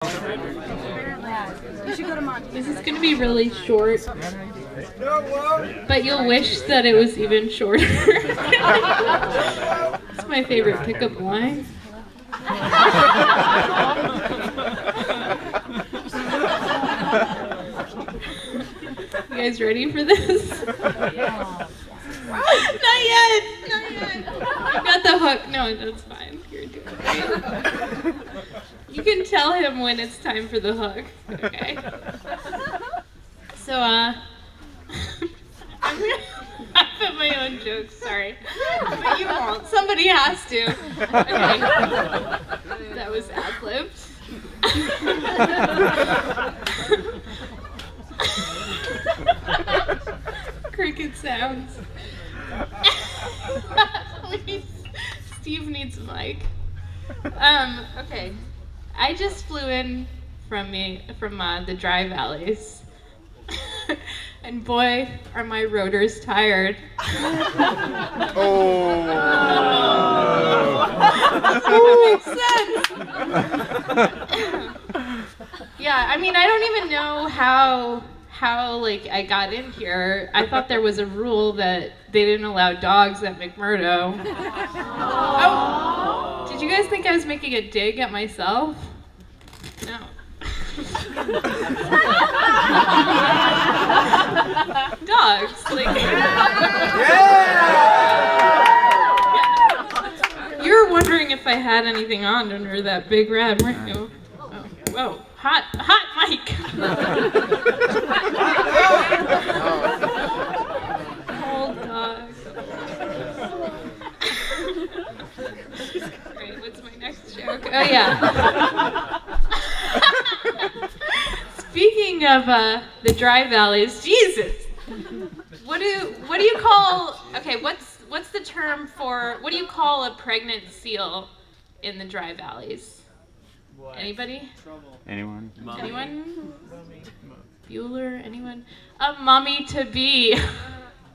This is going to be really short, but you'll wish that it was even shorter. It's my favorite pickup line. You guys ready for this? Not yet! Not yet! You got the hook. No, that's fine. You're doing great. You can tell him when it's time for the hook. Okay. So, I'm gonna laugh at my own jokes, sorry. But you won't. Somebody has to. Okay. That was ad-libbed. Cricket sounds. Steve needs a mic. Okay. I just flew in from the dry valleys. And boy, are my rotors tired. Oh. That makes sense. Yeah, I mean, I don't even know how like I got in here. I thought there was a rule that they didn't allow dogs at McMurdo. Oh, did you guys think I was making a dig at myself? No. Dogs, like. Yeah! You were wondering if I had anything on under that big red, weren't you? Oh, whoa, hot mic. Cold dog. Alright, what's my next joke? Oh yeah. Speaking of the dry valleys, Jesus. What do you call? Okay, what's the term for? What do you call a pregnant seal in the dry valleys? What? Anybody? Anyone? Anyone? Bueller? Anyone? A mummy to be.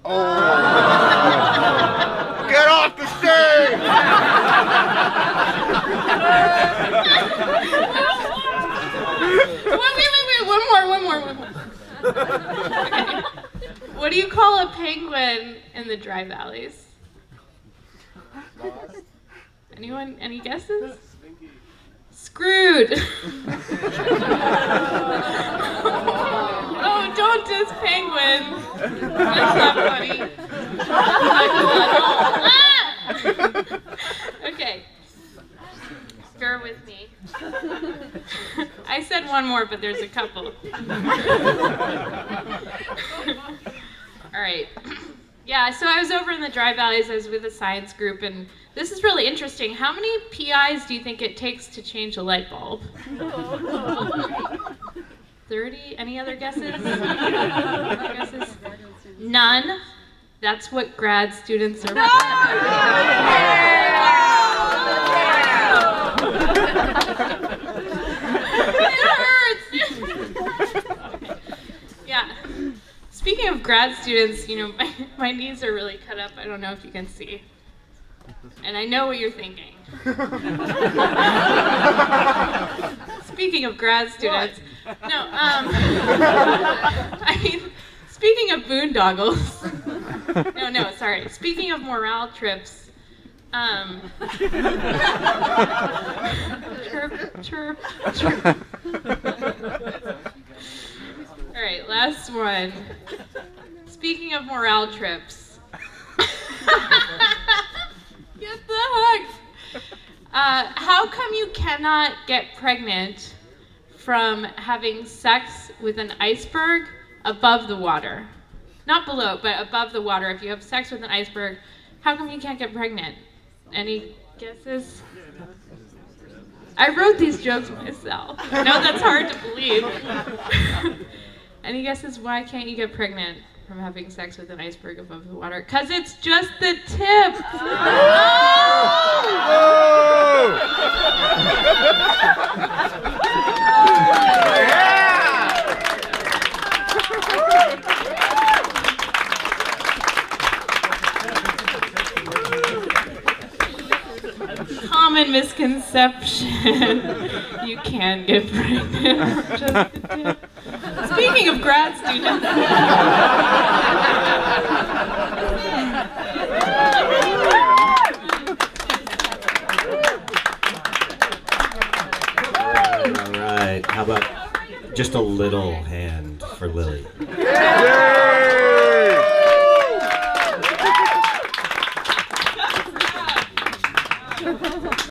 Oh! Get off the stage! Wait, one more. Okay. What do you call a penguin in the dry valleys? Anyone? Any guesses? Screwed. Oh, don't diss penguins. That's not funny. Okay. Bear with me. I said one more, but there's a couple. All right. Yeah, so I was over in the dry valleys. I was with a science group, and this is really interesting. How many PIs do you think it takes to change a light bulb? 30? Any other guesses? None. That's what grad students are for. It hurts! Yeah. Speaking of grad students, you know, my knees are really cut up. I don't know if you can see. And I know what you're thinking. Speaking of grad students, no, I mean, speaking of boondoggles, no, sorry. Speaking of morale trips, chirp. All right, last one. Speaking of morale trips. Get the hook. How come you cannot get pregnant from having sex with an iceberg above the water? Not below, but above the water. If you have sex with an iceberg, how come you can't get pregnant? Any guesses? I wrote these jokes myself. I know that's hard to believe. Any guesses why can't you get pregnant from having sex with an iceberg above the water? 'Cause it's just the tip. Common misconception. exception, you can get pregnant for just the tip. Speaking of grad students. All right. How about just a little hand for Lily? Yeah!